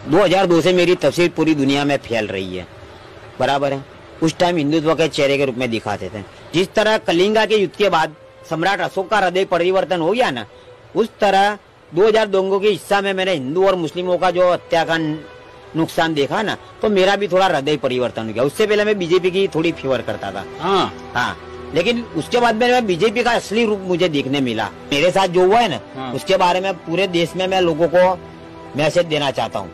2002 से मेरी तफसीर पूरी दुनिया में फैल रही है, बराबर है। उस टाइम हिंदुत्व के चेहरे के रूप में दिखाते थे। जिस तरह कलिंगा के युद्ध के बाद सम्राट अशोक का हृदय परिवर्तन हो गया ना, उस तरह 2002 के हिस्सा में मैंने हिंदू और मुस्लिमों का जो हत्या का नुकसान देखा ना, तो मेरा भी थोड़ा हृदय परिवर्तन हो गया। उससे पहले मैं बीजेपी की थोड़ी फेवर करता था। हाँ, लेकिन उसके बाद में बीजेपी का असली रूप मुझे देखने मिला। मेरे साथ जो हुआ है ना, उसके बारे में पूरे देश में मैं लोगों को मैसेज देना चाहता हूँ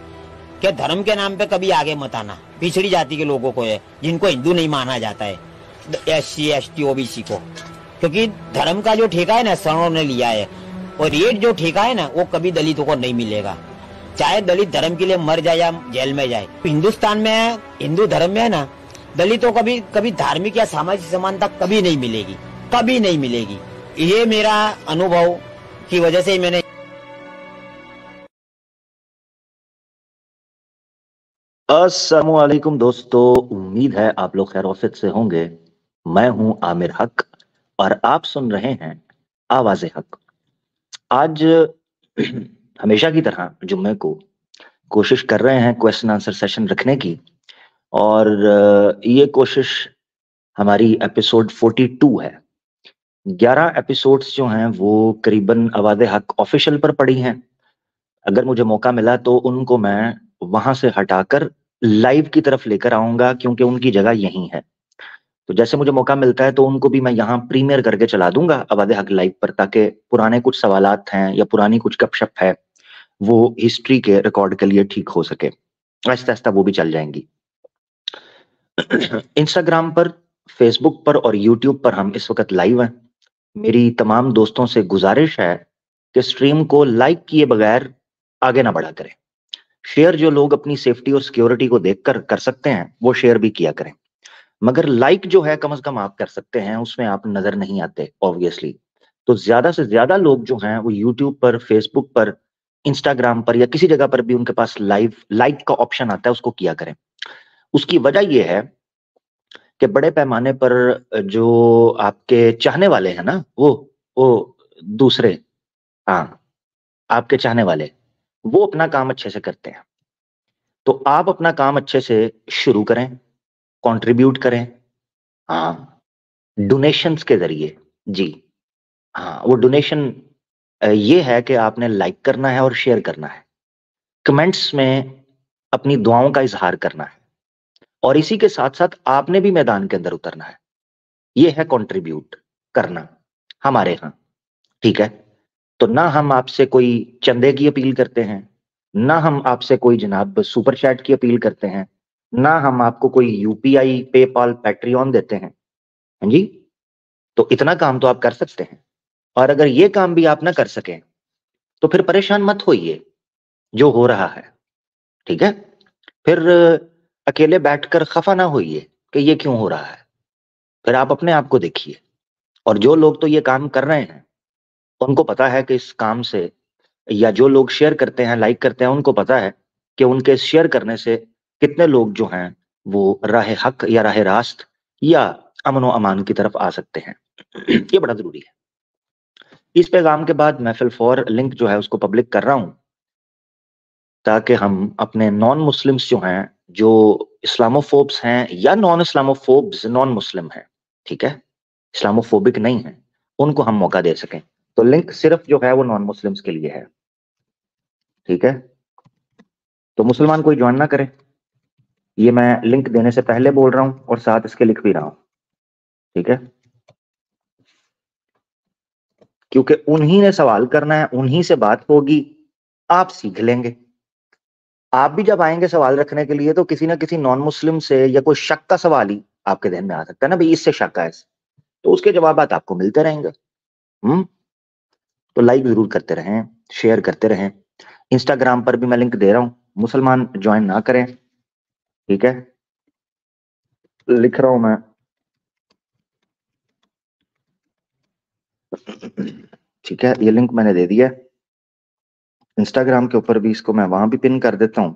कि धर्म के नाम पे कभी आगे मत आना। पिछड़ी जाति के लोगों को है, जिनको हिंदू नहीं माना जाता है, SC ST OBC को, क्योंकि धर्म का जो ठेका है ना सवर्णों ने लिया है, और ये जो ठेका है ना वो कभी दलितों को नहीं मिलेगा। चाहे दलित धर्म के लिए मर जाए या जेल में जाए। हिंदुस्तान में हिंदू धर्म में है ना, दलितों को कभी धार्मिक या सामाजिक समानता कभी नहीं मिलेगी, कभी नहीं मिलेगी। ये मेरा अनुभव की वजह से मैंने। अस्सलामुअलैकुम दोस्तों, उम्मीद है आप लोग खैर से होंगे। मैं हूं आमिर हक और आप सुन रहे हैं आवाज़े हक। आज हमेशा की तरह जुम्मे को कोशिश कर रहे हैं क्वेश्चन आंसर सेशन रखने की, और ये कोशिश हमारी एपिसोड 42 है। 11 एपिसोड्स जो हैं वो करीबन आवाज़े हक ऑफिशियल पर पड़ी हैं। अगर मुझे मौका मिला तो उनको मैं वहां से हटाकर लाइव की तरफ लेकर आऊंगा, क्योंकि उनकी जगह यही है। तो जैसे मुझे मौका मिलता है तो उनको भी मैं यहाँ प्रीमियर करके चला दूंगा आवाज़े हक लाइव पर, ताकि पुराने कुछ सवालात हैं या पुरानी कुछ गपशप है वो हिस्ट्री के रिकॉर्ड के लिए ठीक हो सके। आहिस्ता आहिस्ता वो भी चल जाएंगी। इंस्टाग्राम पर, फेसबुक पर और यूट्यूब पर हम इस वक्त लाइव हैं। मेरी तमाम दोस्तों से गुजारिश है कि स्ट्रीम को लाइक किए बगैर आगे ना बढ़ा करें। शेयर जो लोग अपनी सेफ्टी और सिक्योरिटी को देखकर कर सकते हैं वो शेयर भी किया करें, मगर लाइक जो है कम से कम आप कर सकते हैं, उसमें आप नजर नहीं आते ऑब्वियसली। तो ज्यादा से ज्यादा लोग जो हैं वो यूट्यूब पर, फेसबुक पर, इंस्टाग्राम पर या किसी जगह पर भी उनके पास लाइव लाइक का ऑप्शन आता है, उसको किया करें। उसकी वजह यह है कि बड़े पैमाने पर जो आपके चाहने वाले हैं ना, वो दूसरे, हाँ, आपके चाहने वाले वो अपना काम अच्छे से करते हैं। तो आप अपना काम अच्छे से शुरू करें, कंट्रीब्यूट करें, हाँ, डोनेशंस के जरिए। जी हाँ, वो डोनेशन ये है कि आपने लाइक करना है और शेयर करना है, कमेंट्स में अपनी दुआओं का इजहार करना है, और इसी के साथ साथ आपने भी मैदान के अंदर उतरना है। ये है कंट्रीब्यूट करना हमारे यहाँ, ठीक है। तो ना हम आपसे कोई चंदे की अपील करते हैं, ना हम आपसे कोई जनाब सुपर चैट की अपील करते हैं, ना हम आपको कोई UPI, पेपाल, पैट्रियन देते हैं। हाँ जी, तो इतना काम तो आप कर सकते हैं। और अगर ये काम भी आप ना कर सकें तो फिर परेशान मत होइए जो हो रहा है, ठीक है। फिर अकेले बैठकर खफा ना होइए कि ये क्यों हो रहा है। फिर आप अपने आप को देखिए। और जो लोग तो ये काम कर रहे हैं उनको पता है कि इस काम से, या जो लोग शेयर करते हैं, लाइक करते हैं, उनको पता है कि उनके शेयर करने से कितने लोग जो हैं वो राह हक या राह रास्त या अमन व अमान की तरफ आ सकते हैं। ये बड़ा जरूरी है। इस पैगाम के बाद मैं फिलफौर लिंक जो है उसको पब्लिक कर रहा हूं, ताकि हम अपने नॉन मुस्लिम्स जो हैं, जो इस्लामोफोब्स हैं या नॉन इस्लामोफोब्स, नॉन मुस्लिम हैं, ठीक है, इस्लामोफोबिक नहीं है, उनको हम मौका दे सकें। तो लिंक सिर्फ जो है वो नॉन मुस्लिम्स के लिए है, ठीक है। तो मुसलमान कोई ज्वाइन ना करे, ये मैं लिंक देने से पहले बोल रहा हूं और साथ इसके लिख भी रहा हूं, ठीक है। क्योंकि उन्हीं ने सवाल करना है, उन्हीं से बात होगी, आप सीख लेंगे। आप भी जब आएंगे सवाल रखने के लिए तो किसी ना किसी नॉन मुस्लिम से या कोई शक का सवाल ही आपके ध्यान में आ सकता है ना, भाई इससे शक है, तो उसके जवाब आपको मिलते रहेंगे। तो लाइक जरूर करते रहें, शेयर करते रहें। इंस्टाग्राम पर भी मैं लिंक दे रहा हूं, मुसलमान ज्वाइन ना करें, ठीक है, लिख रहा हूं मैं। ठीक है, ये लिंक मैंने दे दिया। इंस्टाग्राम के ऊपर भी इसको मैं वहां भी पिन कर देता हूं।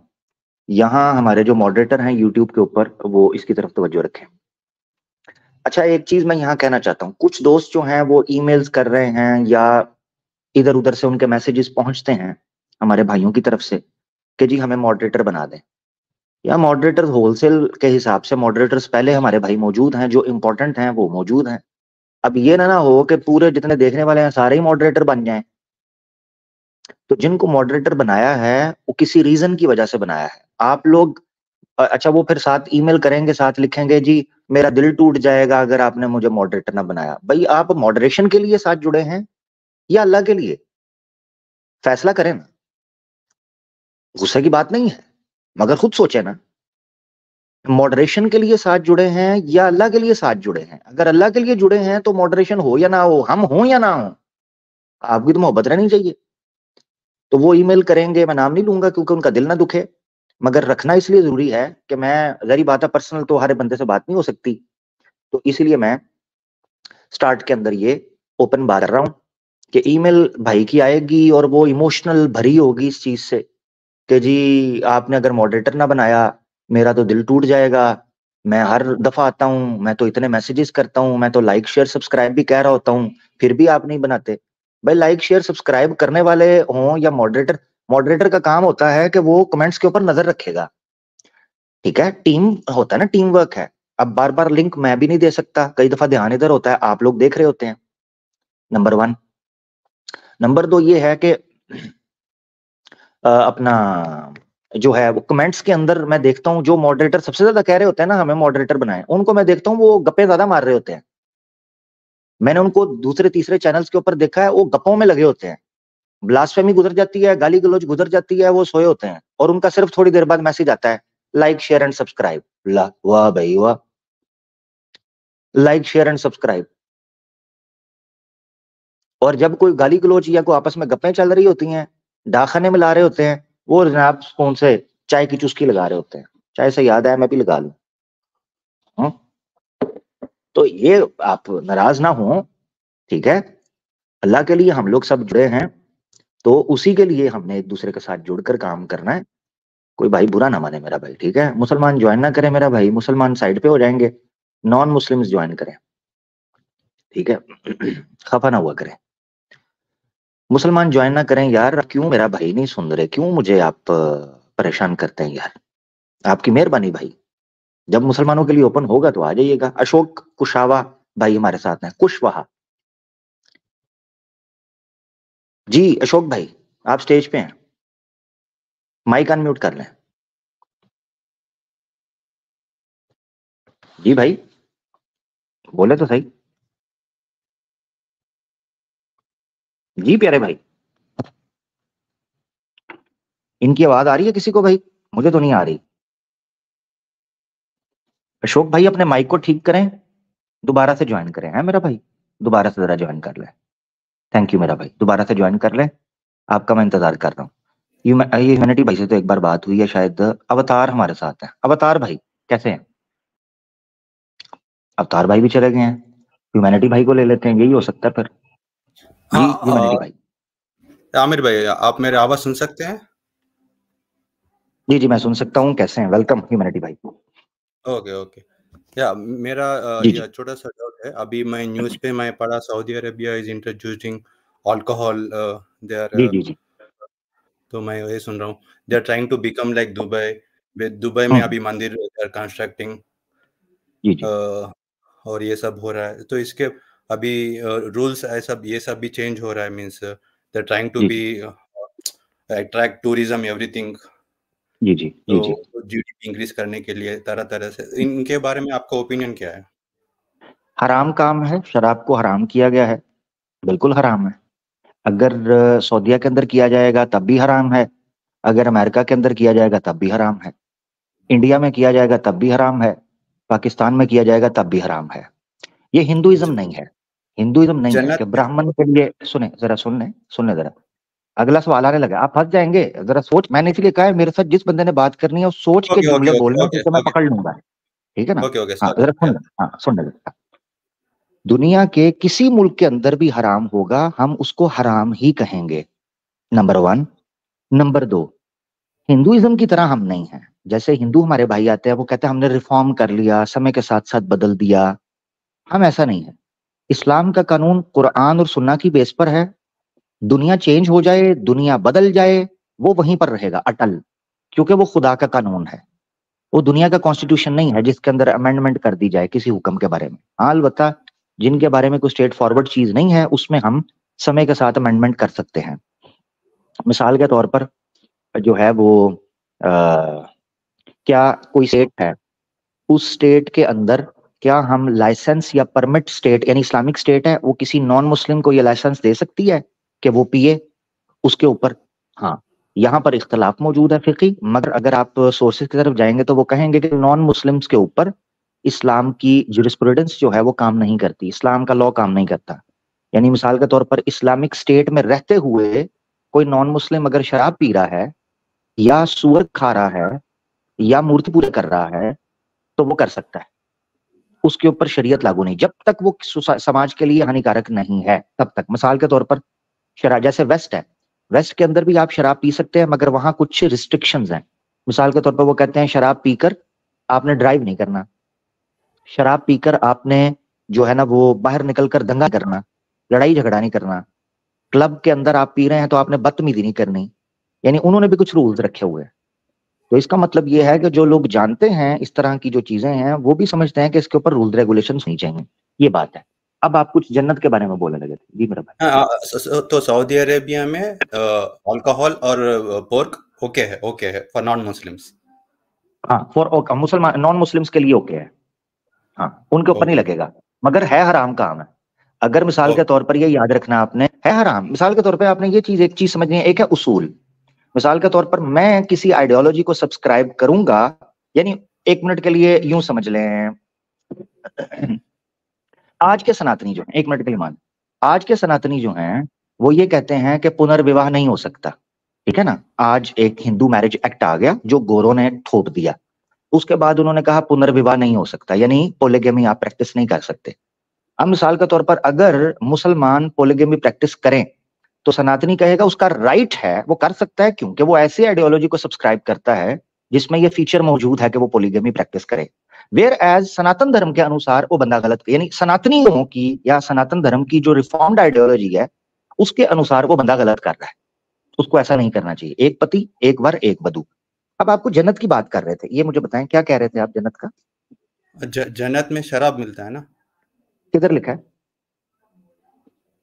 यहाँ हमारे जो मॉडरेटर हैं यूट्यूब के ऊपर, वो इसकी तरफ तवज्जो रखें। अच्छा, एक चीज मैं यहाँ कहना चाहता हूँ, कुछ दोस्त जो हैं वो ईमेल्स कर रहे हैं या इधर उधर से उनके मैसेजेस पहुंचते हैं हमारे भाइयों की तरफ से कि जी हमें मॉडरेटर बना दें। या मॉडरेटर होलसेल के हिसाब से मॉडरेटर्स पहले हमारे भाई मौजूद हैं, जो इंपॉर्टेंट हैं वो मौजूद हैं। अब ये ना हो कि पूरे जितने देखने वाले हैं सारे ही मॉडरेटर बन जाएं। तो जिनको मॉडरेटर बनाया है वो किसी रीजन की वजह से बनाया है। आप लोग अच्छा वो फिर साथ ईमेल करेंगे, साथ लिखेंगे जी मेरा दिल टूट जाएगा अगर आपने मुझे मॉडरेटर ना बनाया। भाई आप मॉडरेशन के लिए साथ जुड़े हैं या अल्लाह के लिए? फैसला करें ना। गुस्से की बात नहीं है, मगर खुद सोचे ना, मॉडरेशन के लिए साथ जुड़े हैं या अल्लाह के लिए साथ जुड़े हैं? अगर अल्लाह के लिए जुड़े हैं तो मॉडरेशन हो या ना हो, हम हो या ना हो, आपकी तो मोहब्बत रहनी चाहिए। तो वो ईमेल करेंगे, मैं नाम नहीं लूंगा क्योंकि उनका दिल ना दुखे, मगर रखना इसलिए जरूरी है कि मैं, जरी बात है पर्सनल तो हर बंदे से बात नहीं हो सकती, तो इसलिए मैं स्टार्ट के अंदर ये ओपन बात कर रहा हूं कि ईमेल भाई की आएगी और वो इमोशनल भरी होगी इस चीज से कि जी आपने अगर मॉडरेटर ना बनाया मेरा तो दिल टूट जाएगा। मैं हर दफा आता हूँ, मैं तो इतने मैसेजेस करता हूँ, मैं तो लाइक शेयर सब्सक्राइब भी कह रहा होता हूँ, फिर भी आप नहीं बनाते। भाई लाइक शेयर सब्सक्राइब करने वाले हों या मॉडरेटर, मॉडरेटर का काम होता है कि वो कमेंट्स के ऊपर नजर रखेगा। ठीक है, टीम होता है ना, टीम वर्क है। अब बार बार लिंक मैं भी नहीं दे सकता, कई दफा ध्यान इधर होता है, आप लोग देख रहे होते हैं। नंबर 1। नंबर 2 ये है कि अपना जो है वो कमेंट्स के अंदर मैं देखता हूँ जो मॉडरेटर सबसे ज्यादा कह रहे होते हैं ना हमें मॉडरेटर बनाए, उनको मैं देखता हूँ वो गप्पे ज्यादा मार रहे होते हैं। मैंने उनको दूसरे तीसरे चैनल्स के ऊपर देखा है, वो गप्पों में लगे होते हैं। ब्लास्फेमी गुजर जाती है, गाली गलौज गुजर जाती है, वो सोए होते हैं और उनका सिर्फ थोड़ी देर बाद मैसेज आता है लाइक शेयर एंड सब्सक्राइब। ला वाह भाई वाह, लाइक शेयर एंड सब्सक्राइब। और जब कोई गाली गलौज या कोई आपस में गप्पें चल रही होती हैं, डाखाने में ला रहे होते हैं, वो जनाब कौन से चाय की चुस्की लगा रहे होते हैं। चाय से याद आया मैं भी लगा लूं। हम्म? तो ये आप नाराज ना हो, ठीक है, अल्लाह के लिए हम लोग सब जुड़े हैं, तो उसी के लिए हमने एक दूसरे के साथ जुड़कर काम करना है। कोई भाई बुरा ना माने मेरा भाई, ठीक है, मुसलमान ज्वाइन ना करें मेरा भाई, मुसलमान साइड पे हो जाएंगे, नॉन मुस्लिम्स ज्वाइन करें, ठीक है। खफा ना हुआ करें, मुसलमान ज्वाइन ना करें यार। क्यों मेरा भाई नहीं सुन रहे, क्यों मुझे आप परेशान करते हैं यार? आपकी मेहरबानी भाई, जब मुसलमानों के लिए ओपन होगा तो आ जाइएगा। अशोक कुशावा भाई हमारे साथ हैं, कुशवाहा जी। अशोक भाई आप स्टेज पे हैं, माइक अनम्यूट कर लें। जी भाई बोले तो सही। जी प्यारे भाई, इनकी आवाज आ रही है किसी को भाई? मुझे तो नहीं आ रही। अशोक भाई अपने माइक को ठीक करें, दोबारा से ज्वाइन करें, है मेरा भाई, दोबारा से जरा ज्वाइन कर लें। थैंक यू मेरा भाई, दोबारा से ज्वाइन कर लें, आपका मैं इंतजार कर रहा हूँ। ये ह्यूमैनिटी भाई से तो एक बार बात हुई है शायद, अवतार हमारे साथ है। अवतार भाई कैसे हैं? अवतार भाई भी चले गए हैं, ह्यूमैनिटी भाई को ले लेते हैं, यही हो सकता है फिर। जी ह्यूमैनिटी हाँ भाई। आमिर भाई, आप मेरे आवाज सुन सकते हैं? जी जी मैं सुन सकता हूँ, कैसे हैं? वेलकम ह्यूमैनिटी भाई। Okay okay. या मेरा जी जी यह छोटा सा डाउट है। अभी मैं न्यूज़ पे मैं पढ़ा Saudi Arabia is introducing alcohol जी देयर, जी जी तो मैं ये सुन रहा हूँ they are trying to become like Dubai. Dubai में हम्म, अभी मंदिर दे आर कंस्ट्रक्टिंग जी जी और ये सब हो रहा है। तो इसके अभी रूल्स ऐसा ये सब भी चेंज हो रहा है, means they are trying to जी बी जी अट्रैक्ट टूरिज्म एवरीथिंग। जी जी तो जी जी। जीडीपी इंक्रीज करने के लिए तरह तरह से, इनके बारे में आपका ओपिनियन क्या है? हराम काम है, शराब को हराम किया गया है, बिल्कुल हराम है। अगर सऊदीया के अंदर किया जाएगा तब भी हराम है, अगर अमेरिका के अंदर किया जाएगा तब भी हराम है, इंडिया में किया जाएगा तब भी हराम है, पाकिस्तान में किया जाएगा तब भी हराम है। ये हिंदुइज्म ज- नहीं है। हिंदुइज्म नहीं है कि जन्नत में। ब्राह्मण के लिए, सुने जरा, सुनने जरा, अगला सवाल आने लगा, आप फंस जाएंगे। जरा सोच, मैंने इसलिए कहा है मेरे साथ जिस बंदे ने बात करनी है वो सोच के ओके जुमले ओके ओके बोलना, ओके क्योंकि मैं ओके पकड़ लूंगा, ठीक है ना? ओके ओके हाँ सॉरी जरा सुन, हाँ सुनने लगा। दुनिया के किसी मुल्क के अंदर भी हराम होगा, हम उसको हराम ही कहेंगे, नंबर 1। नंबर 2, हिंदुइज्म की तरह हम नहीं हैं। जैसे हिंदू हमारे भाई आते हैं वो कहते हैं हमने रिफॉर्म कर लिया, समय के साथ साथ बदल दिया, हम ऐसा नहीं है। इस्लाम का कानून कुरान और सुन्ना की बेस पर है। दुनिया चेंज हो जाए, दुनिया बदल जाए, वो वहीं पर रहेगा अटल। क्योंकि वो खुदा का कानून है, वो दुनिया का कॉन्स्टिट्यूशन नहीं है जिसके अंदर अमेंडमेंट कर दी जाए किसी हुक्म के बारे में। हाँ, अलबत्ता जिनके बारे में कोई स्ट्रेट फॉरवर्ड चीज नहीं है उसमें हम समय के साथ अमेंडमेंट कर सकते हैं। मिसाल के तौर पर जो है वो क्या कोई स्टेट है, उस स्टेट के अंदर क्या हम लाइसेंस या परमिट, स्टेट यानी इस्लामिक स्टेट है, वो किसी नॉन मुस्लिम को ये लाइसेंस दे सकती है कि वो पिए उसके ऊपर? हाँ, यहाँ पर इख्तलाफ मौजूद है फिकी, मगर अगर आप सोर्सेज की तरफ जाएंगे तो वो कहेंगे कि नॉन मुस्लिम्स के ऊपर इस्लाम की जुरिस्प्रूडेंस जो है वो काम नहीं करती, इस्लाम का लॉ काम नहीं करता। यानी मिसाल के तौर पर इस्लामिक स्टेट में रहते हुए कोई नॉन मुस्लिम अगर शराब पी रहा है या सूअर खा रहा है या मूर्ति पूजा कर रहा है तो वो कर सकता है, उसके ऊपर शरीयत लागू नहीं, जब तक वो समाज के लिए हानिकारक नहीं है तब तक। मिसाल के तौर पर शराब, जैसे वेस्ट है, वेस्ट के अंदर भी आप शराब पी सकते हैं मगर वहां कुछ रिस्ट्रिक्शंस हैं। मिसाल के तौर पर वो कहते हैं शराब पीकर आपने ड्राइव नहीं करना, शराब पीकर आपने जो है ना वो बाहर निकलकर दंगा करना, लड़ाई झगड़ा नहीं करना, क्लब के अंदर आप पी रहे हैं तो आपने बदतमीजी नहीं करनी। यानी उन्होंने भी कुछ रूल्स रखे हुए हैं। तो इसका मतलब ये है कि जो लोग जानते हैं इस तरह की जो चीजें हैं वो भी समझते हैं कि इसके ऊपर रूल रेगुलेशन होनी चाहिए, ये बात है। अब आप कुछ जन्नत के बारे में बोलने लगे थे जी मेरा भाई। तो सऊदी अरेबिया में अल्कोहल और पोर्क ओके है फॉर नॉन मुस्लिम्स। हाँ, फॉर मुसलमान नॉन मुस्लिम्स के लिए ओके है, हाँ उनके ऊपर नहीं लगेगा, मगर है हराम काम है। अगर मिसाल के तौर पर ये याद रखना आपने, है हराम। मिसाल के तौर पर आपने ये चीज, एक चीज समझनी है, एक है उसूल। मिसाल के तौर पर मैं किसी आइडियोलॉजी को सब्सक्राइब करूंगा, यानी एक मिनट के लिए यूं समझ लें, आज के सनातनी जो हैं, एक मिनट के लिए मान, आज के सनातनी जो हैं वो ये कहते हैं कि पुनर्विवाह नहीं हो सकता, ठीक है ना। आज एक हिंदू मैरिज एक्ट आ गया जो गोरों ने थोप दिया, उसके बाद उन्होंने कहा पुनर्विवाह नहीं हो सकता, यानी पोलिगेमी आप प्रैक्टिस नहीं कर सकते। अब मिसाल के तौर पर अगर मुसलमान पोलिगेमी प्रैक्टिस करें तो सनातनी कहेगा उसका राइट है, वो कर सकता है, क्योंकि वो ऐसी आइडियोलॉजी को सब्सक्राइब करता है जिसमें ये फीचर मौजूद है कि वो पोलिगेमी प्रैक्टिस करे। वेयर एज सनातन धर्म के अनुसार वो बंदा गलत, यानी सनातनियों की या सनातन धर्म की जो रिफॉर्म्ड आइडियोलॉजी है उसके अनुसार वो बंदा गलत कर रहा है, उसको ऐसा नहीं करना चाहिए। एक पति एक वर एक वधू। अब आपको जन्नत की बात कर रहे थे, ये मुझे बताएं क्या कह रहे थे आप जन्नत का? जन्नत में शराब मिलता है ना? किधर लिखा है?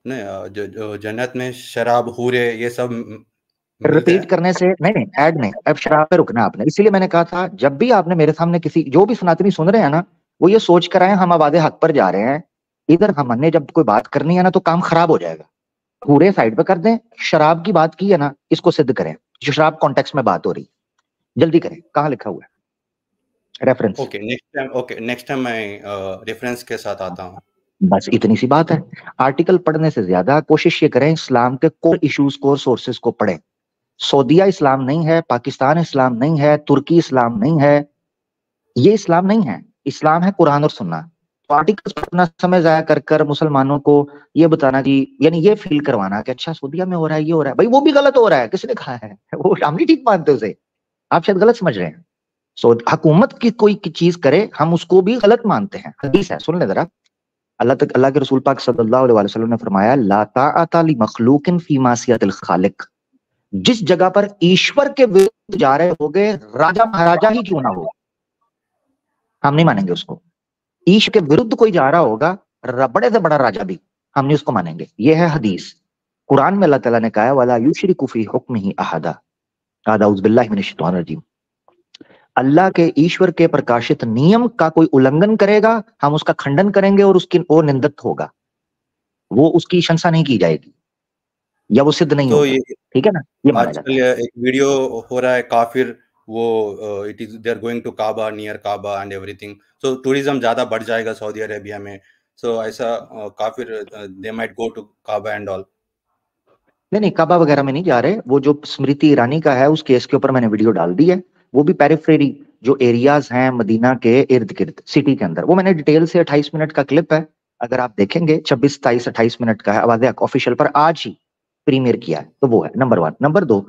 नहीं, जन्नत में शराब हूरे ये सब रिपीट करने से नहीं, ऐड नहीं, अब शराब पे रुकना आपने। इसीलिए मैंने कहा था जब भी आपने मेरे सामने किसी, जो भी सनातनी सुन रहे हैं ना, वो ये सोच कर आए हम आवाज़े हक पर जा रहे हैं, इधर हमने जब कोई बात करनी है ना तो काम खराब हो जाएगा। पूरे साइड पे कर दें, शराब की बात की है ना इसको सिद्ध करें, जो शराब कॉन्टेक्स्ट में बात हो रही, जल्दी करें, कहाँ लिखा हुआ है रेफरेंस? ओके, नेक्स्ट टाइम मैं रेफरेंस के साथ आता हूँ। बस इतनी सी बात है। आर्टिकल पढ़ने से ज्यादा कोशिश ये करें इस्लाम के कोर इश्यूज, कोर सोर्सेज को पढ़ें। सऊदीया इस्लाम नहीं है, पाकिस्तान इस्लाम नहीं है, तुर्की इस्लाम नहीं है, ये इस्लाम नहीं है। इस्लाम है कुरान और सुन्ना। तो आर्टिकल्स पर अपना समय जाया कर कर मुसलमानों को ये बताना कि, यानी ये फील करवाना कि अच्छा सऊदीया में हो रहा है, ये हो रहा है, भाई वो भी गलत हो रहा है, किसने कहा है? वो हम नहीं ठीक मानते उसे, आप शायद गलत समझ रहे हैं। हुकूमत की कोई चीज करे हम उसको भी गलत मानते हैं। हदीस है, सुन ले जरा। अल्लाह के रसूल पाक सल्लल्लाहु अलैहि वसल्लम ने फरमाया, ला ताअता लि मखलूकिन फी मासियतिल खालिक। जिस जगह पर ईश्वर के विरुद्ध जा रहे होगे, राजा महाराजा ही क्यों ना हो, हम नहीं मानेंगे उसको। ईश्वर के विरुद्ध कोई जा रहा होगा, बड़े से बड़ा राजा भी, हम नहीं उसको मानेंगे। ये है हदीस। कुरान में अल्लाह ताला ने कहा, वला युशरिकु फी हुक्मिही अहदा। अऊज़ु बिल्लाहि मिनश शैतानिर रजीम। अल्लाह के, ईश्वर के प्रकाशित नियम का कोई उल्लंघन करेगा, हम उसका खंडन करेंगे और उसकी वो निंदित होगा, वो उसकी शंसा नहीं की जाएगी या वो सिद्ध नहीं तो होगा, ठीक है ना। ये माना जाता आजकल है। एक वीडियो हो रहा है काफिर, वो it is they are going to Kaaba, near Kaaba and everything. So tourism ज्यादा बढ़ जाएगा सऊदी अरेबिया में। सो ऐसा काफिर they might go to Kaaba and all. नहीं, काबा वगैरह में नहीं जा रहे। वो जो स्मृति ईरानी का है उस केस के ऊपर मैंने वीडियो डाल दी है। वो भी पेरिफेरी जो एरियाज हैं मदीना के इर्द गिर्द सिटी के अंदर, वो मैंने डिटेल से 28 मिनट का क्लिप है, अगर आप देखेंगे 26, 27, 28 मिनट का है, आवाज़ ऑफिशियल पर आज ही प्रीमियर किया है। तो वो है नंबर 1। नंबर 2,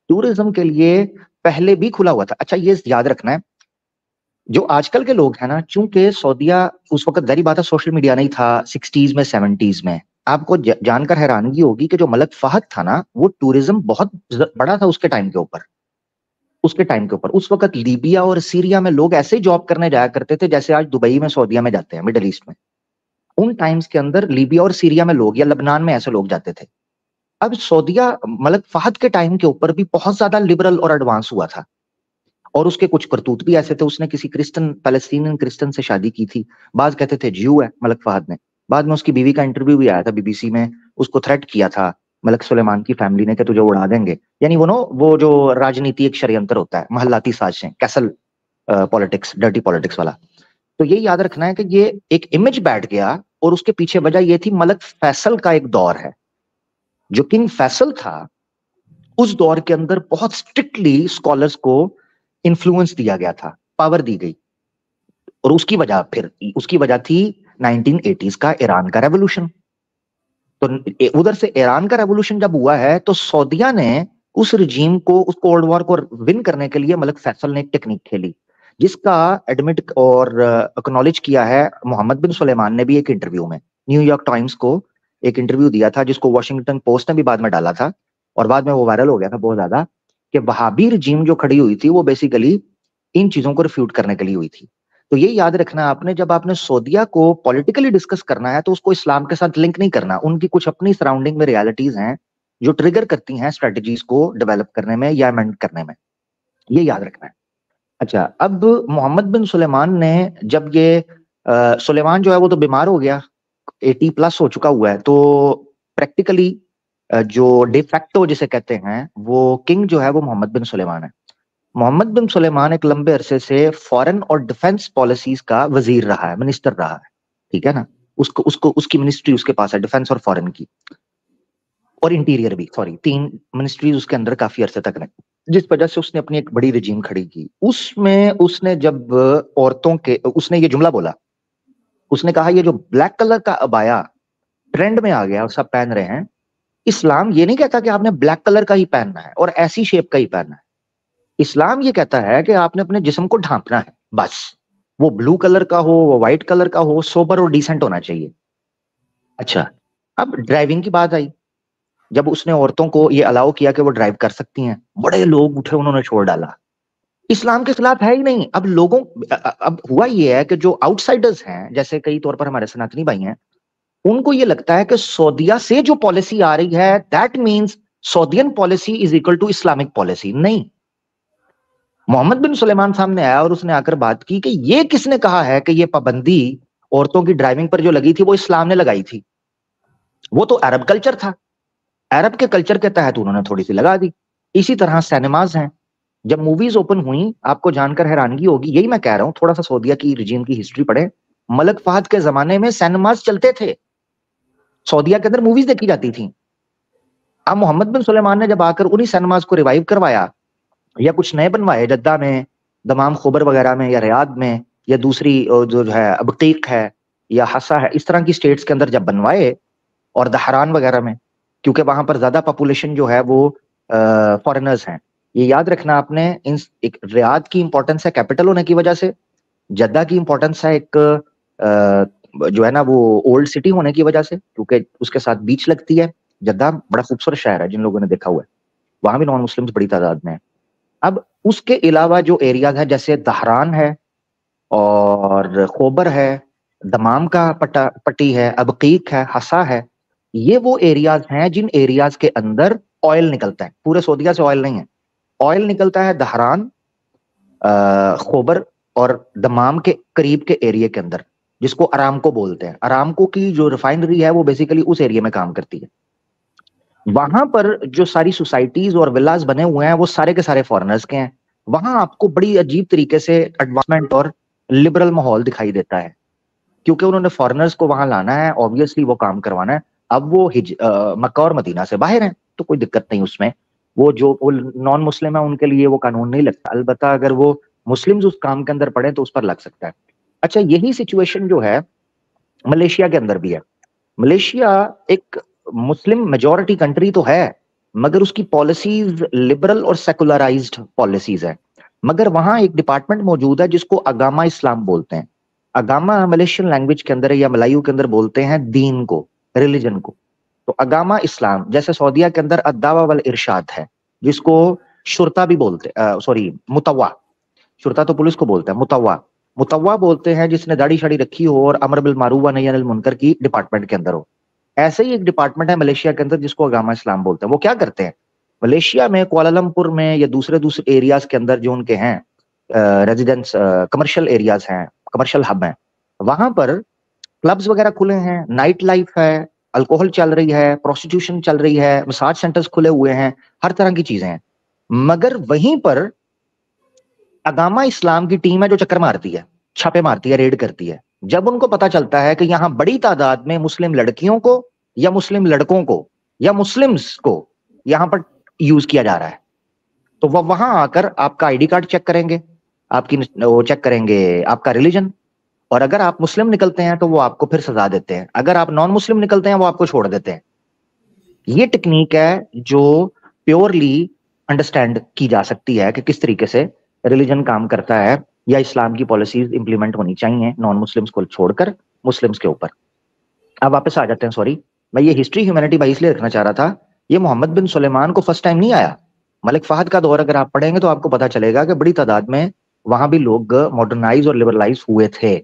टूरिज्म के लिए पहले भी खुला हुआ था। अच्छा ये याद रखना है, जो आजकल के लोग हैं ना, चूंकि सऊदीया उस वक्त जारी बात है सोशल मीडिया नहीं था 60s में 70s में, आपको जानकर हैरानगी होगी कि जो मलक फहद था ना, वो टूरिज्म बहुत बड़ा था उसके टाइम के ऊपर। उसके टाइम के ऊपर। उस वक्त लीबिया और सीरिया में लोग ऐसे ही जॉब करने जाया करते थे जैसे आज दुबई में, सऊदीया में जाते हैं, मिडिल ईस्ट में। उन टाइम्स के अंदर लीबिया और सीरिया में लोग, या लबनान में ऐसे लोग जाते थे। अब सऊदीया मलिक फहद के टाइम के ऊपर भी बहुत ज्यादा लिबरल और एडवांस हुआ था, और उसके कुछ करतूत भी ऐसे थे। उसने किसी क्रिश्चियन, पैलेस्टीनियन क्रिश्चियन से शादी की थी। बाज कहते थे ज्यू है मलिक फहद ने। बाद में उसकी बीवी का इंटरव्यू भी आया था बीबीसी में, उसको थ्रेट किया था मलिक सुलेमान की फैमिली ने कि तुझे उड़ा देंगे। यानी वो जो राजनीति एक षड्यंत्र होता है, महल्लाती साजिशें, कैसल पॉलिटिक्स, डर्टी पॉलिटिक्स वाला। तो ये याद रखना है कि ये एक इमेज बैठ गया, और उसके पीछे वजह ये थी मलिक फैसल का एक दौर है। जो किंग फैसल था, उस दौर के अंदर बहुत स्ट्रिक्टली स्कॉलर्स को इन्फ्लुएंस दिया गया था, पावर दी गई। और उसकी वजह थी 1980s का ईरान का रेवोल्यूशन। तो उधर से ईरान का रेवोल्यूशन जब हुआ है, तो सऊदीया ने उस रिजीम को, उस कोल्ड वॉर को विन करने के लिए मलिक फैसल ने एक टेक्निक खेली, जिसका एडमिट और एक्नॉलेज किया है मोहम्मद बिन सुलेमान ने भी एक इंटरव्यू में। न्यूयॉर्क टाइम्स को एक इंटरव्यू दिया था, जिसको वॉशिंगटन पोस्ट ने भी बाद में डाला था, और बाद में वो वायरल हो गया था बहुत ज्यादा, कि वहाबी रिजीम जो खड़ी हुई थी वो बेसिकली इन चीजों को रिफ्यूट करने के लिए हुई थी। तो ये याद रखना आपने, जब आपने सऊदीया को पॉलिटिकली डिस्कस करना है तो उसको इस्लाम के साथ लिंक नहीं करना। उनकी कुछ अपनी सराउंडिंग में रियलिटीज हैं जो ट्रिगर करती हैं स्ट्रेटजीज को डेवलप करने में या अमेंड करने में, ये याद रखना है। अच्छा, अब मोहम्मद बिन सुलेमान ने, जब ये सुलेमान जो है वो तो बीमार हो गया, 80+ हो चुका हुआ है, तो प्रैक्टिकली जो डिफैक्टो जिसे कहते हैं, वो किंग जो है वो मोहम्मद बिन सुलेमान है। मोहम्मद बिन सुलेमान एक लंबे अरसे से फॉरेन और डिफेंस पॉलिसीज का वजीर रहा है, मिनिस्टर रहा है, ठीक है ना। उसकी मिनिस्ट्री उसके पास है, डिफेंस और फॉरेन की, और इंटीरियर भी, सॉरी, 3 मिनिस्ट्रीज उसके अंदर काफी अरसे तक रही, जिस वजह से उसने अपनी एक बड़ी रिजीम खड़ी की। उसमें उसने जब औरतों के, उसने ये जुमला बोला, उसने कहा ये जो ब्लैक कलर का अबाया ट्रेंड में आ गया और सब पहन रहे हैं, इस्लाम ये नहीं कहता कि आपने ब्लैक कलर का ही पहनना है और ऐसी शेप का ही पहनना है। इस्लाम ये कहता है कि आपने अपने जिस्म को ढांपना है, बस। वो ब्लू कलर का हो, वो व्हाइट कलर का हो, सोबर और डिसेंट होना चाहिए। अच्छा, अब ड्राइविंग की बात आई। जब उसने औरतों को ये अलाउ किया कि वो ड्राइव कर सकती हैं, बड़े लोग उठे, उन्होंने छोड़ डाला। इस्लाम के खिलाफ है ही नहीं। अब लोगों, अब हुआ ये है कि जो आउटसाइडर्स हैं, जैसे कई तौर पर हमारे सनातनी भाई हैं, उनको ये लगता है कि सऊदीया से जो पॉलिसी आ रही है, that means Saudian policy is equal to Islamic policy. नहीं, मोहम्मद बिन सुलेमान सामने आया और उसने आकर बात की कि ये किसने कहा है कि ये पाबंदी औरतों की ड्राइविंग पर जो लगी थी वो इस्लाम ने लगाई थी, वो तो अरब कल्चर था, अरब के कल्चर के तहत उन्होंने थोड़ी सी लगा दी। इसी तरह सिनेमाज हैं, जब मूवीज ओपन हुई, आपको जानकर हैरानगी होगी, यही मैं कह रहा हूं, थोड़ा सा सऊदीया की रिजीम की हिस्ट्री पढ़े। मलिक फहद के जमाने में सिनेमाज चलते थे, सऊदीया के अंदर मूवीज देखी जाती थी। अब मोहम्मद बिन सुलेमान ने जब आकर उन्हीं सिनेमाज को रिवाइव करवाया, या कुछ नए बनवाए, जद्दा में, दमाम, खोबर वगैरह में, या रियाद में, या दूसरी जो है अबकीक है या हसा है, इस तरह की स्टेट्स के अंदर जब बनवाए, और दहरान वगैरह में, क्योंकि वहां पर ज्यादा पॉपुलेशन जो है वो फॉरेनर्स हैं। ये याद रखना आपने। एक रियाद की इंपॉर्टेंस है कैपिटल होने की वजह से, जद्दा की इंपॉर्टेंस है एक जो है ना वो ओल्ड सिटी होने की वजह से, क्योंकि उसके साथ बीच लगती है। जद्दा बड़ा खूबसूरत शहर है, जिन लोगों ने देखा हुआ है, वहां भी नॉन मुस्लिम्स बड़ी तादाद में है। अब उसके अलावा जो एरियाज है, जैसे दहरान है और खोबर है, दमाम का पट्टी है, अबकीक है, हसा है, ये वो एरियाज हैं जिन एरियाज के अंदर ऑयल निकलता है। पूरे सऊदीया से ऑयल नहीं है, ऑयल निकलता है दहरान, खोबर और दमाम के करीब के एरिया के अंदर, जिसको अरामको बोलते हैं। अरामको की जो रिफाइनरी है वो बेसिकली उस एरिया में काम करती है। वहां पर जो सारी सोसाइटीज और विलास बने हुए हैं वो सारे के सारे फॉरेनर्स के हैं। वहां आपको बड़ी अजीब तरीके से एडवांसमेंट और लिबरल माहौल दिखाई देता है, क्योंकि उन्होंने फॉरेनर्स को वहां लाना है, ऑब्वियसली वो काम करवाना है। अब वो मक्का और मदीना से बाहर हैं तो कोई दिक्कत नहीं उसमें, वो जो नॉन मुस्लिम है उनके लिए वो कानून नहीं लगता। अलबत्ता अगर वो मुस्लिम्स उस काम के अंदर पड़े तो उस पर लग सकता है। अच्छा, यही सिचुएशन जो है मलेशिया के अंदर भी है। मलेशिया एक मुस्लिम मेजॉरिटी कंट्री तो है, मगर उसकी पॉलिसीज लिबरल और सेकुलराइज्ड पॉलिसीज है। मगर वहां एक डिपार्टमेंट मौजूद है जिसको अगामा इस्लाम बोलते हैं। अगामा मलेशियन लैंग्वेज के अंदर या मलायू के अंदर बोलते हैं दीन को, रिलीजन को। तो अगामा इस्लाम, जैसे सऊदीया के अंदर अद्दावा वल इरशाद है, जिसको शुरता भी बोलते, सॉरी मुतव्वा, शुरता तो पुलिस को बोलता है, मुतव्वा, मुतव्वा बोलते हैं जिसने दाढ़ी शाड़ी रखी हो और अमर बिल मारूफ व नही अनिल मुनकर की डिपार्टमेंट के अंदर हो। ऐसे ही एक डिपार्टमेंट है मलेशिया के अंदर जिसको अगामा इस्लाम बोलते हैं। वो क्या करते हैं, मलेशिया में कुआलालंपुर में या दूसरे दूसरे एरियाज के अंदर जो उनके हैं रेजिडेंस, कमर्शियल एरियाज हैं, कमर्शियल हब हैं, वहां पर क्लब्स वगैरह खुले हैं, नाइट लाइफ है, अल्कोहल चल रही है, प्रोस्टिट्यूशन चल रही है, मसाज सेंटर्स खुले हुए हैं, हर तरह की चीजें हैं। मगर वहीं पर अगामा इस्लाम की टीम है जो चक्कर मारती है, छापे मारती है, रेड करती है। जब उनको पता चलता है कि यहाँ बड़ी तादाद में मुस्लिम लड़कियों को या मुस्लिम लड़कों को या मुस्लिम्स को यहाँ पर यूज किया जा रहा है, तो वह वहां आकर आपका आईडी कार्ड चेक करेंगे, आपकी वो चेक करेंगे आपका रिलीजन, और अगर आप मुस्लिम निकलते हैं तो वो आपको फिर सजा देते हैं, अगर आप नॉन मुस्लिम निकलते हैं वो आपको छोड़ देते हैं। ये टेक्निक है जो प्योरली अंडरस्टैंड की जा सकती है कि किस तरीके से रिलीजन काम करता है या इस्लाम की पॉलिसीज इंप्लीमेंट होनी चाहिए नॉन मुस्लिम्स को छोड़कर मुस्लिम्स के ऊपर। अब वापस आ जाते हैं, सॉरी मैं ये हिस्ट्री ह्यूमैनिटी भाई इसलिए रखना चाह रहा था, ये मोहम्मद बिन सुलेमान को फर्स्ट टाइम नहीं आया। मलिक फहद का दौर अगर आप पढ़ेंगे तो आपको पता चलेगा कि बड़ी तादाद में वहां भी लोग मॉडर्नाइज और लिबरलाइज हुए थे।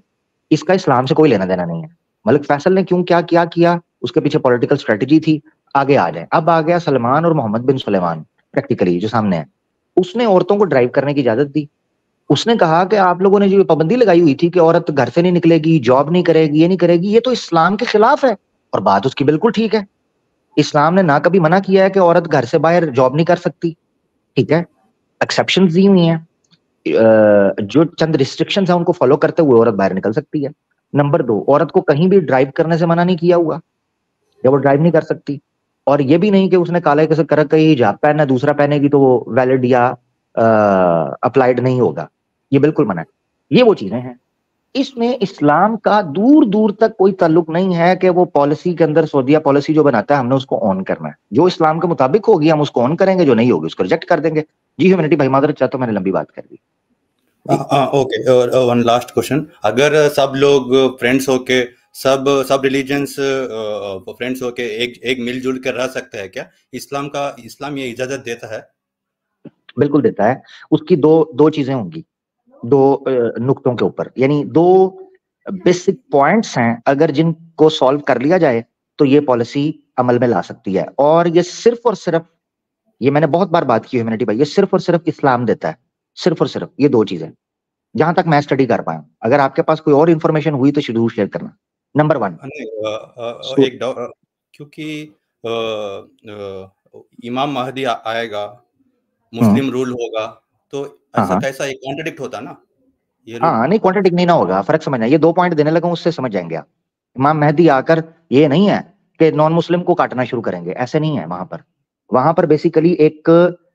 इसका इस्लाम से कोई लेना देना नहीं है। मलिक फैसल ने क्यों क्या क्या किया, उसके पीछे पॉलिटिकल स्ट्रेटेजी थी। आगे आ जाए, अब आ गया सलमान और मोहम्मद बिन सुलेमान प्रैक्टिकली जो सामने है। उसने औरतों को ड्राइव करने की इजाजत दी। उसने कहा कि आप लोगों ने जो पाबंदी लगाई हुई थी कि औरत घर से नहीं निकलेगी, जॉब नहीं करेगी, ये नहीं करेगी, ये तो इस्लाम के खिलाफ है। और बात उसकी बिल्कुल ठीक है। इस्लाम ने ना कभी मना किया है कि औरत घर से बाहर जॉब नहीं कर सकती, ठीक है, एक्सेप्शंस दी हुई हैं, जो चंद रिस्ट्रिक्शंस हैं उनको फॉलो करते हुए औरत बाहर निकल सकती है। नंबर 2, औरत को कहीं भी ड्राइव करने से मना नहीं किया हुआ, या वो ड्राइव नहीं कर सकती। और ये भी नहीं कि उसने काले कैसे कर कहीं हिजाब पहनना, दूसरा पहनेगी तो वो वैलिड या अप्लाइड नहीं होगा, ये बिल्कुल मना है। ये वो चीजें हैं। इसमें इस्लाम का दूर दूर तक कोई ताल्लुक नहीं है कि वो पॉलिसी के अंदर सऊदीया पॉलिसी जो बनाता है हमने उसको ऑन करना है। जो इस्लाम के मुताबिक होगी हम उसको ऑन करेंगे, जो नहीं होगी उसको रिजेक्ट कर देंगे। जी ह्यूमैनिटी भाई मादरत चाहता हूं, मैंने लंबी बात कर दी। ओके, वन लास्ट क्वेश्चन, अगर सब लोग फ्रेंड्स होके सब रिलीजन्स फ्रेंड्स होके एक मिलजुल कर रह सकते हैं क्या? इस्लाम ये इजाजत देता है? बिल्कुल देता है। उसकी दो चीजें होंगी, दो नुक्तों के ऊपर, यानी 2 बेसिक पॉइंट्स हैं, अगर जिनको सॉल्व कर लिया जाए तो ये पॉलिसी अमल में ला सकती है। और ये सिर्फ और सिर्फ, ये मैंने बहुत बार बात की ह्यूमैनिटी भाई, ये सिर्फ और सिर्फ इस्लाम देता है, सिर्फ और सिर्फ ये 2 चीजें, जहां तक मैं स्टडी कर पाया। अगर आपके पास कोई और इंफॉर्मेशन हुई तो जरूर शेयर करना। नंबर 1, एक क्योंकि इमाम महदी आएगा, मुस्लिम रूल होगा, तो ऐसा कैसा एक कॉन्ट्रडिक्ट होता ना? हाँ नहीं, कॉन्ट्रडिक्ट नहीं ना होगा, फर्क समझना। ये 2 पॉइंट देने लगा उससे समझ जाएंगे आप। इमाम मेहदी आकर ये नहीं है कि नॉन मुस्लिम को काटना शुरू करेंगे, ऐसे नहीं है। वहां पर बेसिकली एक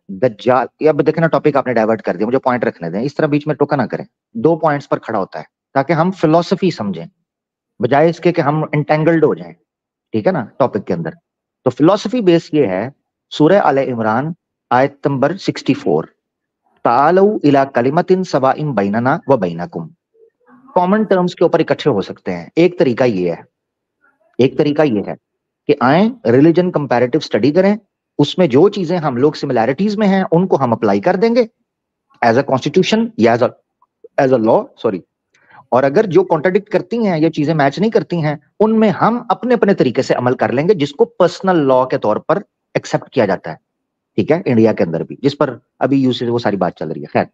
दज्जाल, अब देखना टॉपिक आपने डाइवर्ट कर दिया, मुझे पॉइंट रखने दें, इस तरह बीच में टोका ना करें। 2 पॉइंट्स पर खड़ा होता है ताकि हम फिलोसफी समझें बजाय इसके कि हम एंटेंगल्ड हो जाएं, ठीक है ना, टॉपिक के अंदर। तो फिलोसफी बेस ये है, सूरह आले इमरान आयत नंबर 64, तालू इला कलिमतिन सवाइन बैनना व बैनकुम। कॉमन टर्म्स के ऊपर इकट्ठे हो सकते हैं। एक तरीका ये है कि आए रिलीजन कंपैरेटिव स्टडी करें, उसमें जो चीजें हम लोग सिमिलैरिटीज में हैं उनको हम अप्लाई कर देंगे एज अ कॉन्स्टिट्यूशन या एज अ लॉ, सॉरी। और अगर जो कॉन्ट्राडिक्ट करती हैं, ये चीजें मैच नहीं करती हैं, उनमें हम अपने अपने तरीके से अमल कर लेंगे, जिसको पर्सनल लॉ के तौर पर एक्सेप्ट किया जाता है, ठीक है, इंडिया के अंदर भी, जिस पर अभी यूसेज वो सारी बात चल रही है। खैर,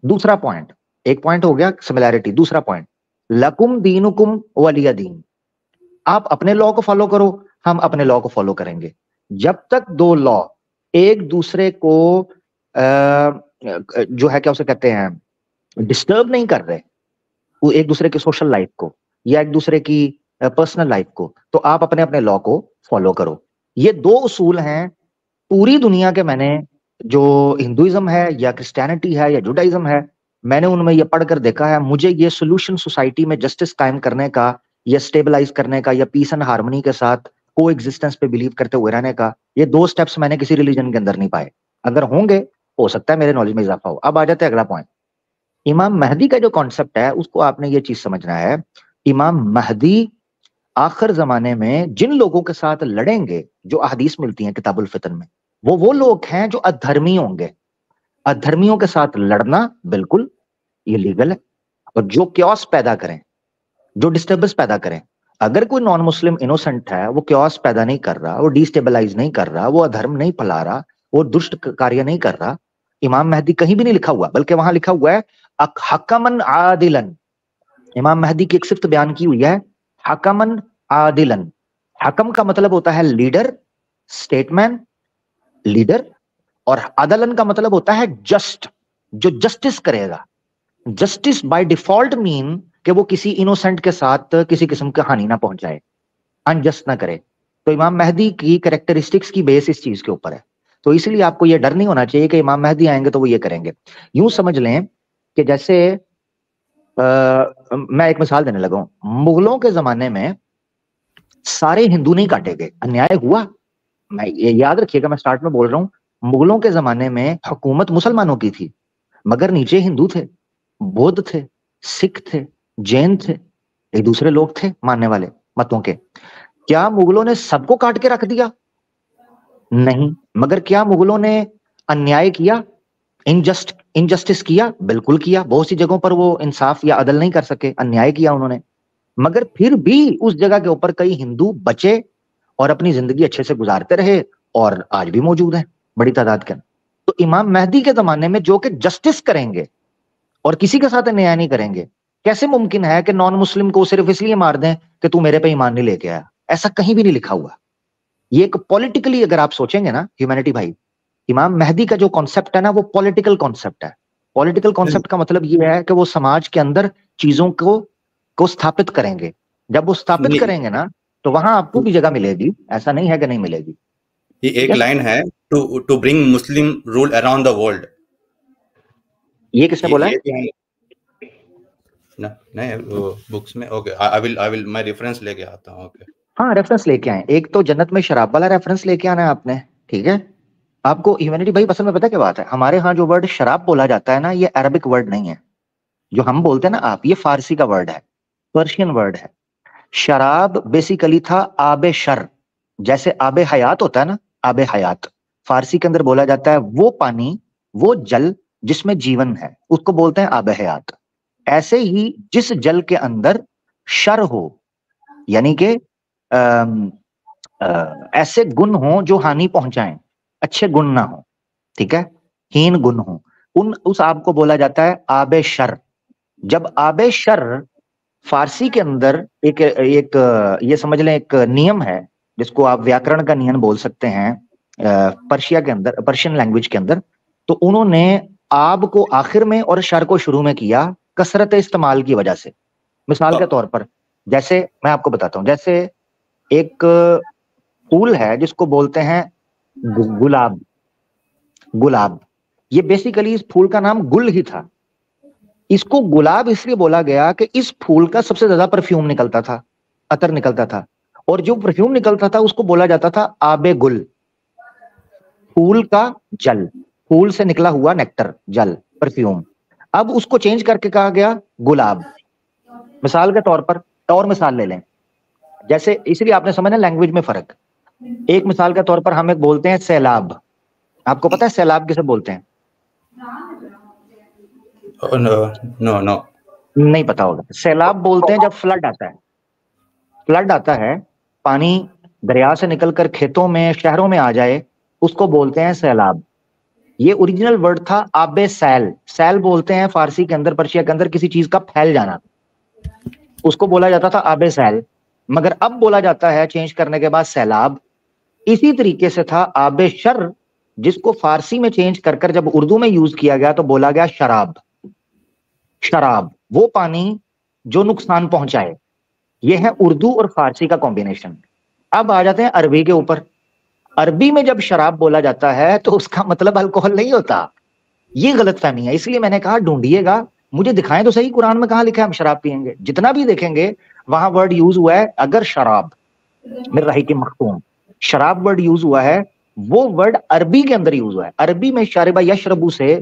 दूसरा पॉइंट, एक पॉइंट हो गया सिमिलैरिटी, दूसरा पॉइंट लकुम दीनुकुम वलिया दीन। आप अपने लॉ को फॉलो करो, हम अपने लॉ को फॉलो करेंगे। जब तक 2 लॉ एक दूसरे को जो है क्या उसे कहते हैं, डिस्टर्ब नहीं कर रहे, वो एक दूसरे की सोशल लाइफ को या एक दूसरे की पर्सनल लाइफ को, तो आप अपने अपने लॉ को फॉलो करो। ये 2 उसूल हैं पूरी दुनिया के। मैंने जो हिंदुइज्म है या क्रिश्चियनिटी है या जुडाइज्म है, मैंने उनमें ये पढ़कर देखा है। मुझे ये सोल्यूशन सोसाइटी में जस्टिस कायम करने का या स्टेबलाइज करने का या पीस एंड हार्मनी के साथ को एग्जिस्टेंस पे बिलीव करते हुए रहने का, ये 2 स्टेप्स मैंने किसी रिलीजन के अंदर नहीं पाए। अगर होंगे, हो सकता है मेरे नॉलेज में इजाफा हो। अब आ जाते हैं अगला पॉइंट। इमाम महदी का जो कॉन्सेप्ट है उसको आपने ये चीज समझना है, इमाम महदी आखिर जमाने में जिन लोगों के साथ लड़ेंगे, जो अहदीस मिलती हैं किताबुल फितन में, वो लोग हैं जो अधर्मी होंगे, अधर्मियों के साथ लड़ना बिल्कुल ये लीगल है। और जो क्योस पैदा करें, जो डिस्टर्बेंस पैदा करें, अगर कोई नॉन मुस्लिम इनोसेंट है, वो क्योस पैदा नहीं कर रहा, वो डिस्टेबलाइज नहीं कर रहा, वो अधर्म नहीं फैला रहा, वो दुष्ट कार्य नहीं कर रहा, इमाम मेहदी कहीं भी नहीं लिखा हुआ, बल्कि वहां लिखा हुआ है हकमन आदिलन। इमाम मेहदी की एक सिफ्त बयान की हुई है, हकमन आदिलन। हकम का मतलब होता है लीडर, स्टेटमैन, लीडर, और अदलन का मतलब होता है जस्ट, जो जस्टिस करेगा। जस्टिस बाय डिफॉल्ट मीन कि वो किसी इनोसेंट के साथ किसी किस्म की हानि ना पहुंचाए, अनजस्ट ना करे। तो इमाम मेहदी की कैरेक्टरिस्टिक्स की बेस इस चीज के ऊपर है। तो इसलिए आपको ये डर नहीं होना चाहिए कि इमाम मेहदी आएंगे तो वो ये करेंगे। यूं समझ लें कि जैसे मैं एक मिसाल देने लगा हूं, मुगलों के जमाने में सारे हिंदू नहीं काटे गए, अन्याय हुआ। मैं ये याद रखिएगा, मैं स्टार्ट में बोल रहा हूं, मुगलों के जमाने में हुकूमत मुसलमानों की थी, मगर नीचे हिंदू थे, बौद्ध थे, सिख थे, जैन थे, एक दूसरे लोग थे मानने वाले मतों के। क्या मुगलों ने सबको काट के रख दिया? नहीं। मगर क्या मुगलों ने अन्याय किया, इनजस्टिस किया? बिल्कुल किया। बहुत सी जगहों पर वो इंसाफ या अदल नहीं कर सके, अन्याय किया उन्होंने। मगर फिर भी उस जगह के ऊपर कई हिंदू बचे और अपनी जिंदगी अच्छे से गुजारते रहे, और आज भी मौजूद हैं बड़ी तादाद के। तो इमाम मेहदी के जमाने में जो कि जस्टिस करेंगे और किसी के साथ अन्याय नहीं करेंगे, कैसे मुमकिन है कि नॉन मुस्लिम को सिर्फ इसलिए मार दें कि तू मेरे पे ईमान नहीं लेके आया? ऐसा कहीं भी नहीं लिखा हुआ। ये एक पॉलिटिकली अगर आप सोचेंगे ना ह्यूमैनिटी भाई, इमाम मेहदी का जो कॉन्सेप्ट है ना, वो पॉलिटिकल कॉन्सेप्ट है। पॉलिटिकल कॉन्सेप्ट का मतलब ये है कि वो समाज के अंदर चीजों को स्थापित करेंगे। जब वो स्थापित करेंगे ना, तो वहां आपको भी जगह मिलेगी, ऐसा नहीं है कि नहीं मिलेगी। ये एक लाइन है, to bring Muslim rule around the world. ये किसने बोला है? नहीं बुक्स में। ओके, आई विल मैं रेफरेंस लेके आता हूं। ओके, हाँ, रेफरेंस लेके आए। एक तो जन्नत में शराब वाला रेफरेंस लेके आना है आपने, ठीक है। आपको ह्यूमैनिटी भाई पसंद में पता क्या बात है, हमारे यहाँ जो वर्ड शराब बोला जाता है ना, ये अरबिक वर्ड नहीं है। जो हम बोलते हैं ना आप, ये फारसी का वर्ड है, पर्शियन वर्ड है। शराब बेसिकली था आबे शर, जैसे आबे हयात होता है ना, आबे हयात फारसी के अंदर बोला जाता है वो पानी, वो जल जिसमें जीवन है, उसको बोलते हैं आबे हयात। ऐसे ही जिस जल के अंदर शर हो, यानी कि ऐसे गुण हो जो हानि पहुंचाएं, अच्छे गुण ना हो, ठीक है, हीन गुण हो, उस आब को बोला जाता है आबे शर। जब आबे शर फारसी के अंदर एक ये समझ लें एक नियम है, जिसको आप व्याकरण का नियम बोल सकते हैं, पर्शिया के अंदर, पर्शियन लैंग्वेज के अंदर, तो उन्होंने आब को आखिर में और शर को शुरू में किया कसरत इस्तेमाल की वजह से। मिसाल के तौर पर, जैसे मैं आपको बताता हूं, जैसे एक फूल है जिसको बोलते हैं गुलाब। गुलाब, ये बेसिकली इस फूल का नाम गुल ही था। इसको गुलाब इसलिए बोला गया कि इस फूल का सबसे ज्यादा परफ्यूम निकलता था, अतर निकलता था, और जो परफ्यूम निकलता था उसको बोला जाता था आबे गुल, फूल का जल, फूल से निकला हुआ नेक्टर, जल, परफ्यूम। अब उसको चेंज करके कहा गया गुलाब। मिसाल के तौर पर और मिसाल ले लें, जैसे इसलिए आपने समझना लैंग्वेज में फर्क। एक मिसाल के तौर पर हम एक बोलते हैं सैलाब। आपको पता है सैलाब किसे बोलते हैं? नो नहीं पता होगा। सैलाब बोलते हैं जब फ्लड आता है, फ्लड आता है, पानी दरिया से निकलकर खेतों में, शहरों में आ जाए, उसको बोलते हैं सैलाब। ये ओरिजिनल वर्ड था आबे सैल। सैल बोलते हैं फारसी के अंदर, पर्शिया के अंदर किसी चीज का फैल जाना, उसको बोला जाता था आबे सैल। मगर अब बोला जाता है चेंज करने के बाद सैलाब। इसी तरीके से था आबे शर, जिसको फारसी में चेंज कर जब उर्दू में यूज किया गया तो बोला गया शराब। शराब, वो पानी जो नुकसान पहुंचाए। ये है उर्दू और फारसी का कॉम्बिनेशन। अब आ जाते हैं अरबी के ऊपर। अरबी में जब शराब बोला जाता है तो उसका मतलब अल्कोहल नहीं होता। ये गलत फहमी है, इसलिए मैंने कहा ढूंढिएगा, मुझे दिखाएं तो सही कुरान में कहां लिखा है हम शराब पियेंगे। जितना भी देखेंगे वहां वर्ड यूज हुआ है, अगर शराब मिर रही की मखतूम, शराब वर्ड यूज हुआ है, वो वर्ड अरबी के अंदर यूज हुआ है। अरबी में शारिबा यशरबू से